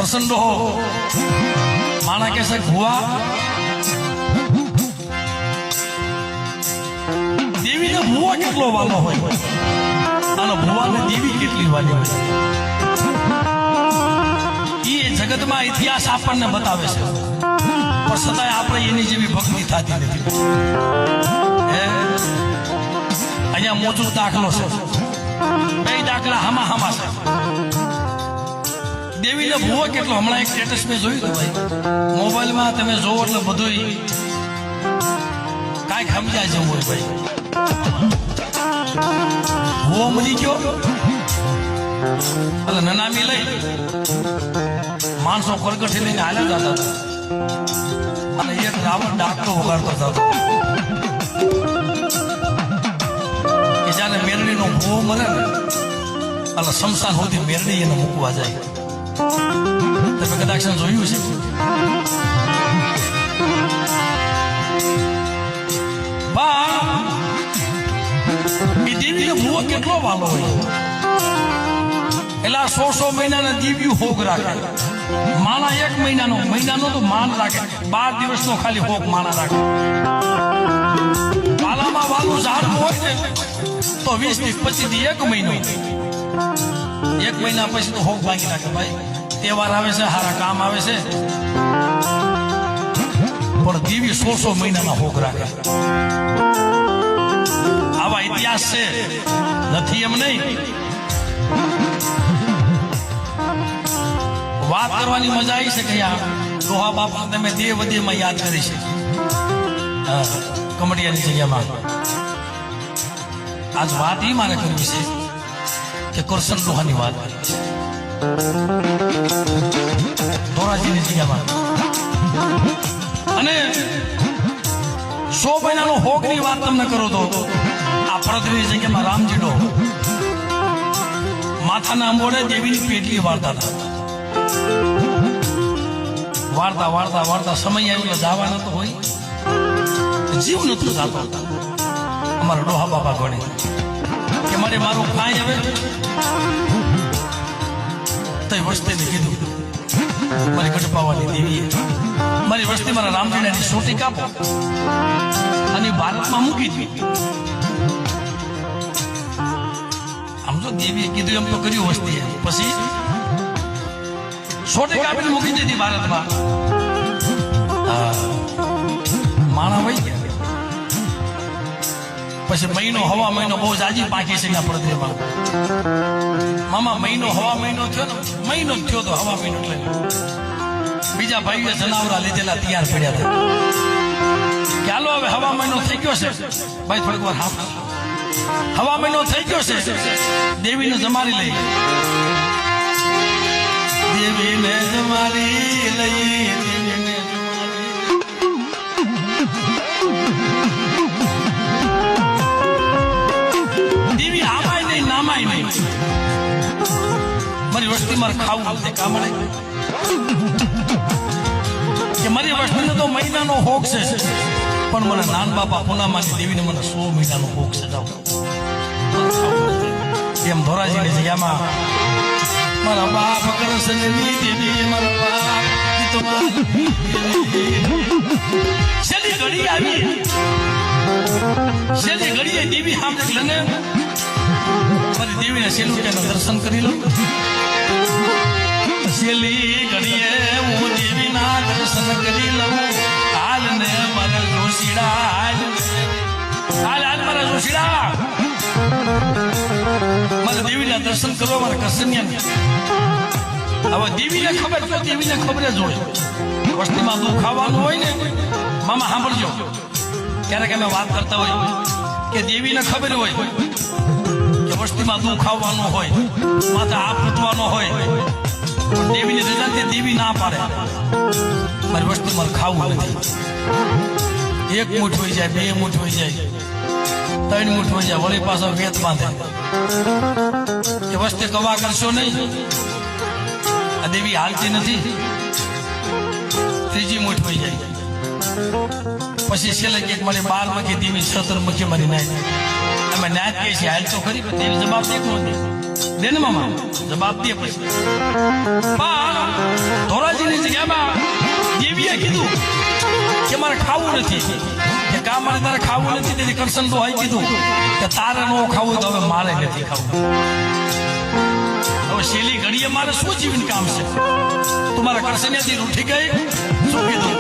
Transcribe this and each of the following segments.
કરશન ડોહો માણા કે છે ભુવા દેવીને ભુવા કેટલો વાલો હોય અને ભુવાને દેવી કેટલી વાલી હોય એ જગતમાં ઇતિહાસ આપણને બતાવે છે પણ છતાંય આપણે એની જેવી ભક્તિ થતી નથી અહીંયા મોજૂદ દાખલો છે બે દાખલા હામા હામા છે દેવીને ભૂવો કેટલો હમણાં એક સ્ટેટસ મેં જોયું હતું ભાઈ મોબાઈલમાં તમે જોવો એટલે બધું કાંઈક સમજાય જેવું હોય ભાઈ ભૂવો મળી ગયો એટલે નનામી લઈ માણસો કરગઠી લઈને હાલ્યા જતા હતા અને એક રાવણ ડાકતો વગાડતો હતો કે જયારે મેરડીનો ભૂવો મળે ને એટલે શમશાન સુધી મેરડી એને મૂકવા જાય તમે કદાચ જોયું છે દેવીનો ભૂવો કેટલો વાલો હોય એટલે 100 મહિનાના દીવ્યું હોગ રાખે માના 1 મહિનાનો તો માન રાખે 12 દિવસનો ખાલી હોગ માના રાખે વાલામાં વાલું ઝાડવું હોય ને તો 20 દિવસ પછી 1 મહિનો 1 મહિના પછી તો હોગ ભાંગી નાખે ભાઈ તહેવાર આવે છે સારા કામ આવે છે પણ દેવી 100 મહિનાના હોગ રાખે આવા ઇતિહાસ છે નથી એમ નહીં વાત કરવાની મજા આવી છે કે ડોહા બાપા તમે દેવ દેવમાં યાદ કરી છે કમડિયાની જગ્યામાં આજ વાત એ મારે કરવી છે કે કરશન ડોહાની વાત કરી છે ધોરાજીની જગ્યામાં અને 100 મહિનાનો હોગની વાત તમને કરો તો આ પરદરીની જગ્યામાં રામજી ડો માથાના અંબોડે દેવીની પેટલી વાળતા હતા વાળતા સમય આવ્યો જવાનો તો હોય જીવ નતો જાતો અમારા ડોહા બાપા ગણે કે મારે મારું કાંઈ હવે તો વસ્તીને કીધું મારી ગઢપાવાની દેવીએ મારી વસ્તી મારા રામજીની સોટી કાપો અને ભારતમાં મૂકી દીધી આમ તો દેવીએ કીધું એમ તો કર્યું વસ્તી પછી સોટી કાપીને મૂકી દીધી ભારતમાં માણા વહી ગયા પછી મહિનો હવા મહિનો બહુ જાજી પાકી છે ત્યાં પડદરીમાં મામા હવા મહિનો થયો ને મહિનો થયો તો હવા મહિનો એટલે બીજા ભાઈએ જનાવરા લીધેલા તૈયાર પડ્યા હતા કે હાલો હવે હવા મહિનો થઈ ગયો છે ભાઈ થોડીક વાર હવા મહિનો થઈ ગયો છે દેવીને જમાડી લઈ દેવીને જમાડી લઈ દેવી આમાય નહીં નામાય નહીં મારી વસ્તી મારે ખાવું નથી કામડે કે મારી વસ્તીને તો મહિનાનો હોક છે પણ મને નાન બાપા પૂનામાની દેવીને મને 100 મહિનાનો હોક છે જાવ એમ ધોરાજીની જગ્યામાં મારા બાપ કરશનની દેવી મારા બાપ છેલ્લી ઘડી આવી છેલ્લી ઘડીએ દેવી સામે લને મારી દેવીને છેલ્લું તેના દર્શન કરી લો છેલ્લી ઘડીએ હું દેવીના દર્શન કરી લઉં હાલ ને મારા જોશીડા હાલ મારા જોશીડા મારા દેવીના દર્શન કરવા મારા કરશન્યા હવે દેવીને ખબર તો દેવીને ખબર જ હોય વસ્તીમાં દુઃખ આવવાનું હોય ને મામા સાંભળજો ક્યારેક અમે વાત કરતા હોય કે દેવીને ખબર હોય કે વસ્તીમાં દુઃખ આવવાનું હોય માથે આ ફૂટવાનો હોય દેવીની રજા તે દેવી ના પાડે મારી વસ્તી મારે ખાવું નથી 1 મૂઠ હોય જાય 2 મૂઠ હોય જાય 3 મૂઠ હોય જાય વળી પાછો વેત બાંધે કે વસ્તી કવા કરશો નહીં આ દેવી હાલતી નથી 3જી મૂઠ હોય જાય પછી છેલ્લે કે મારી 12 મખી દેવી 17 મખી મારી નાય અમે નાય કહીએ છીએ હાલ તો ખરી દેવી જવાબ દે કોણ દે ને મામા જવાબ દે પછી નથી કે કા મારે તારે ખાવું નથી. તેથી કરશન તો હોય કીધું કે તારે ન ખાવું તો હવે મારે નથી ખાવું. હવે છેલ્લી ઘડીએ મારે શું જીવન કામ છે? તું મારા કરશન્યાથી રૂઠી ગઈ શું કીધું?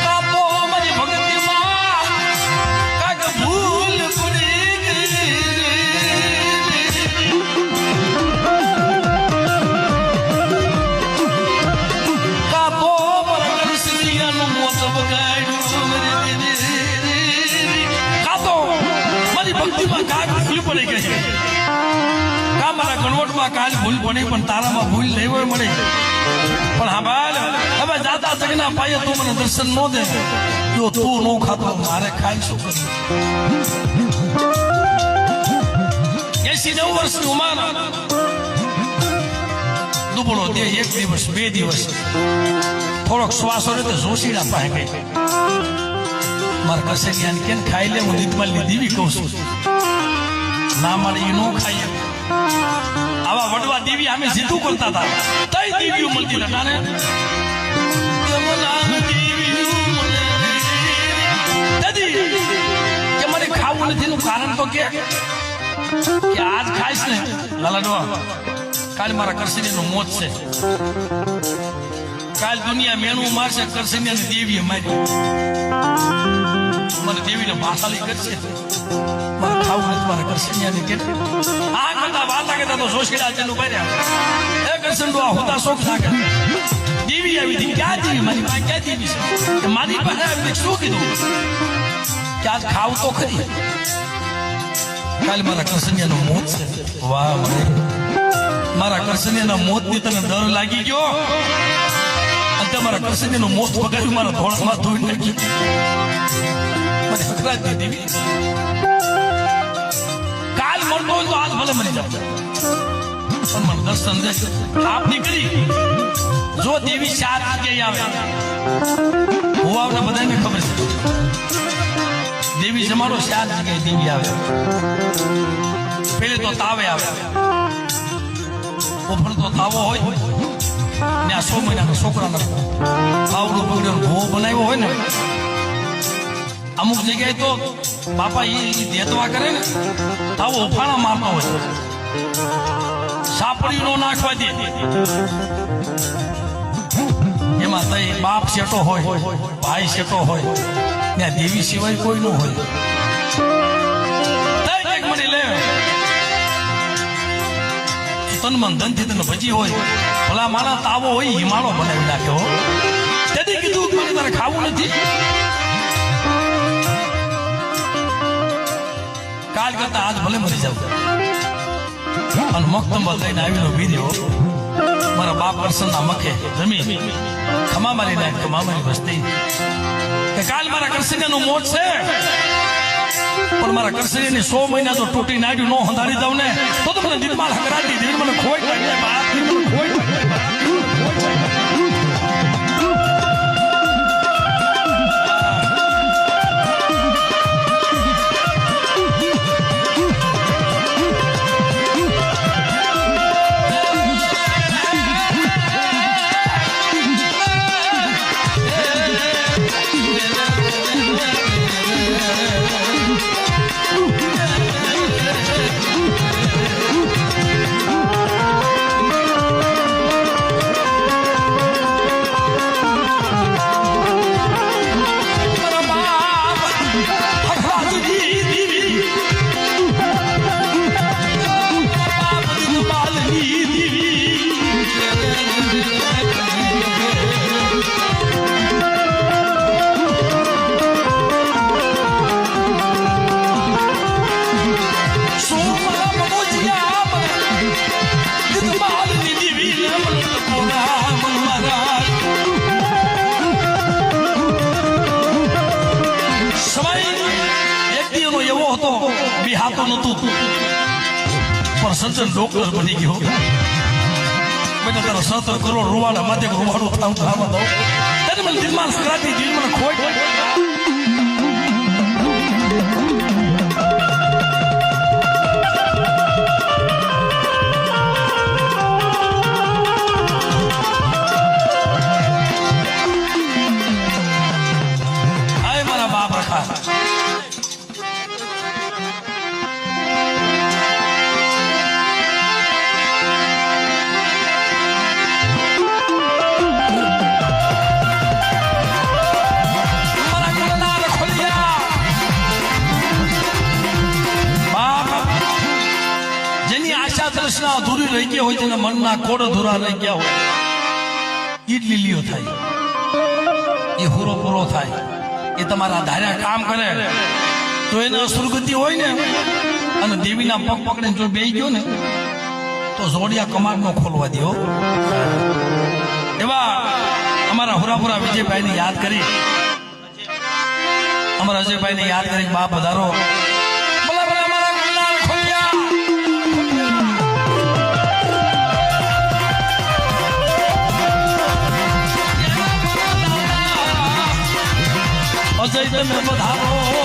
કાપો મારી ભક્તિમાં કાક ભૂલ પડી ગઈ. કાપો મારા કરશન્યાનું મોત બગાડ્યું. કાપો મારી ભક્તિમાં કાક ભૂલ પડી ગઈ. મારા ગણવટમાં કાલ ભૂલ પડી પણ તારામાં ભૂલ નહીં હોય મળે. પણ હા બાલ હવે દાદા જગના પાયે તું મને દર્શન ન દે. જો તું નો ખાતો મારે ખાઈ શું કરવું? 89 વર્ષની ઉંમર, દુબળો દેહ, 1 દિવસ 2 દિવસ થોડોક શ્વાસો રહે તો જોશીડા પાસે ગઈ. મારા કસેરિયાને કેમ ખાઈ લે? હું દીપમાલની દીવી કહું છું ના મારે એ નો ખાઈએ. આવા વડવા દેવી અમે સીધું કરતા હતા તઈ દેવીઓ મળતી હતા ને. કે મારે ખાવું નથી નું કારણ તો કે આજ ખાઈશ ને લાલાડો કાલે મારા કરશનિયાનું મોત છે. કાલ દુનિયા મેણું મારશે, કરશનિયાની દેવીએ મારી. મને દેવીને ભાષાલી કરશે. મારે ખાવું નથી મારા કરશનિયાને કે આ કરતા વાત લાગે તો જોશીડા જેનું ભર્યા એ કરશન આ હોતા શોખ લાગે. દેવી આવી હતી. ક્યાં દેવી? મારી પાસે ક્યાં દેવી છે? મારી પાસે આવી શું કીધું કે આજ ખાવું તો ખરી. કાલે મારા કરશનિયાનું મોત છે. વાહ મને મારા કરશનિયાના મોતની તને ડર લાગી ગયો અને તમારા કરશનિયાનું મોત વગાડ્યું મારા ધોળામાં ધોઈ નાખ્યું. મને હકરાતી દેવી કાલ મરતો હોય તો આજ ભલે મરી જાવ પણ મને દર્શન દે. આપ નીકળી જો દેવી 4 જગ્યાએ આવે હું આવને બધાને ખબર છે. દેવી જમાડો 4 જગ્યાએ દેવી આવે. પેલે તો તાવે આવે. ઉપર તો તાવો હોય ને આ 100 મહિનાના છોકરાનો આવડું પગડ્યો ભો બનાવ્યો હોય ને. અમુક જગ્યાએ તો બાપા એ દેતવા કરે ને તાવો ઉફાણા મારતો હોય. સાપડી નો નાખવા દે. એમાં તઈ બાપ શેટો હોય, ભાઈ શેટો હોય, ત્યાં દેવી સિવાય કોઈ ન હોય. મને લે તન મન ધનથી તને ભજી હોય ભલા મારા તાવો હોય હિમાળો બનાવી નાખ્યો. તેથી કીધું કે તારે ખાવું નથી. કાલ કરતા આજ ભલે મરી જાવ. અને મખતંબા લઈને આવીનો વિધિઓ મારા બાપ કરશનના મખે જમીન ખમા મારી નાખ ખમા મારી વસ્તી કે કાલ મારા કરશનિયાનું મોત છે. પણ મારા કરશનિયાની 100 મહિના તો તૂટી નાડ્યું નો હંધારી દઉં ને તો મને દિલમાં હકરાતી દેવી મને ખોઈ લાગી બાપ ખોઈ બિહાતો નતું પણ સજ્જન ડોક્ટર બની ગયો. બેટા તારો 17 કરોડ રૂવાડા માથે રૂવાડું ખાવા દો ત્યારે મને દિલમાં કરાતી જીવ મને ખોટ. અધૂરી રહી ગયા હોય તેના મનના કોડ અધૂરા રહી ગયા હોય ઈ જ લીલીઓ થાય એ હુરો પૂરો થાય એ તમારા ધાર્યા કામ કરે તો એને અસુરગતિ હોય ને અને દેવીના પગ પકડીને જો બેસી ગયો ને તો જોડિયા કમાડ નો ખોલવા દો એવા અમારા હુરાપુરા વિજયભાઈને યાદ કરી અમારા અજયભાઈને યાદ કરી બાપ વધારો અજય તમે વધારો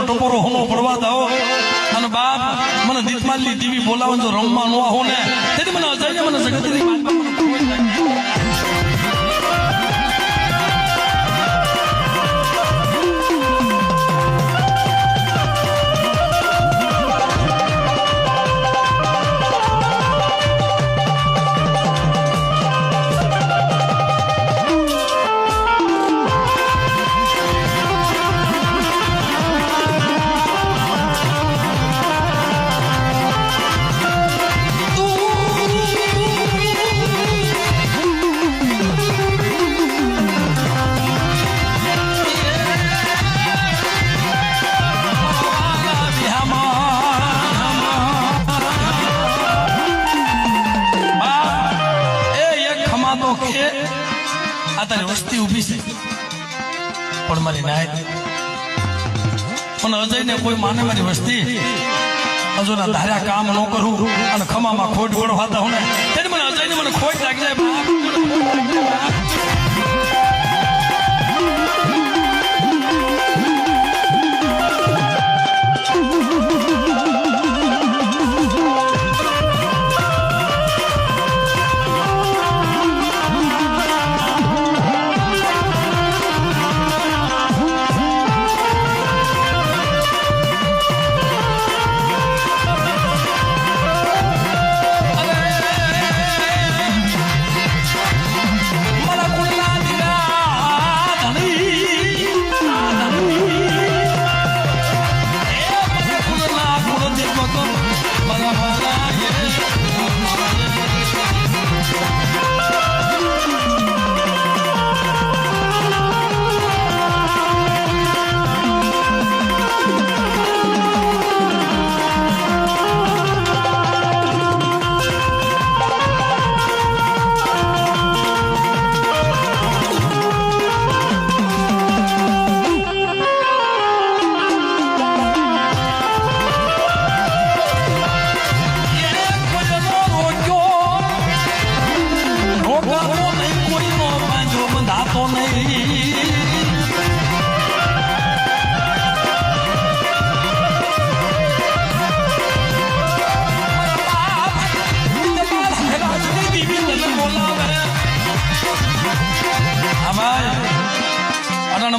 ટપોરો હોનો પડવા દો અને બાપ મને દીપમાલની ટીવી બોલાવવાનું જો રમવા ન આવો ને તેથી મને અજાઈને મને જગતની વસ્તી ઉભી છે પણ મારી નાય પણ અજયને કોઈ માને મારી વસ્તી હજુ ના ધાર્યા કામ ન કરું અને ખમામાં ખોટ ગોળવાતા હું ને તેને મને અજયને મને ખોટ લાગી જાય બાપ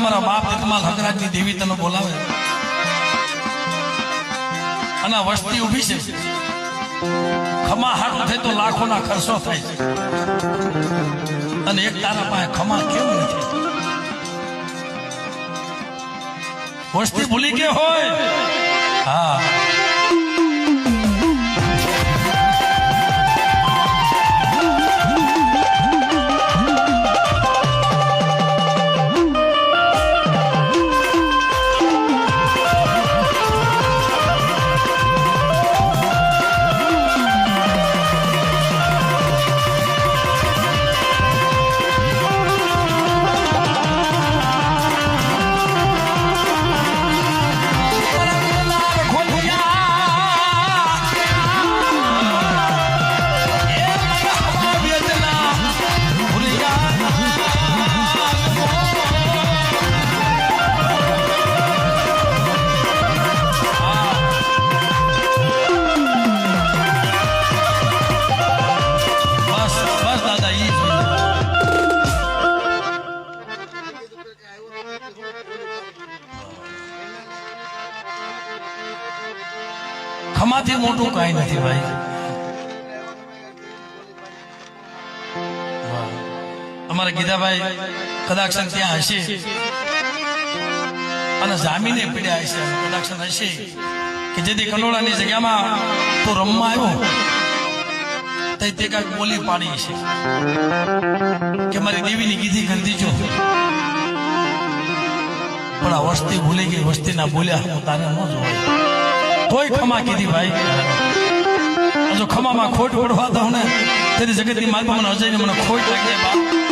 મારા બાપ એકમાલ હકરાજની દેવી તને બોલાવે અને વસ્તી ઉભી છે ખમા હાટું થાય તો લાખોના ખર્ચો થાય છે અને એક તારા પાસે ખમા કેમ નથી વસ્તી ભૂલી કે હોય હા ખોલિયા ખમાથી મોટું કાંઈ નથી ભાઈ. અમારા ગીધાભાઈ કદાચ ત્યાં હશે અને જામીને પીડ્યા હશે, કદાચ હશે કે જેથી કલોડાની જગ્યામાં તો રમવા આવ્યો તો તે કાંઈક બોલી પાડી છે કે મારી દેવીની કીધી કરી દીજો, પણ આ વસ્તી ભૂલી ગઈ, વસ્તી ના બોલ્યા હું તારે ન જોવાય. તોય ખમા કીધી ભાઈ. જો ખમામાં ખોટ પડવા દઉં ને તેની જગતની માલમાં મને અજયને મને ખોટ લાગી બાપ.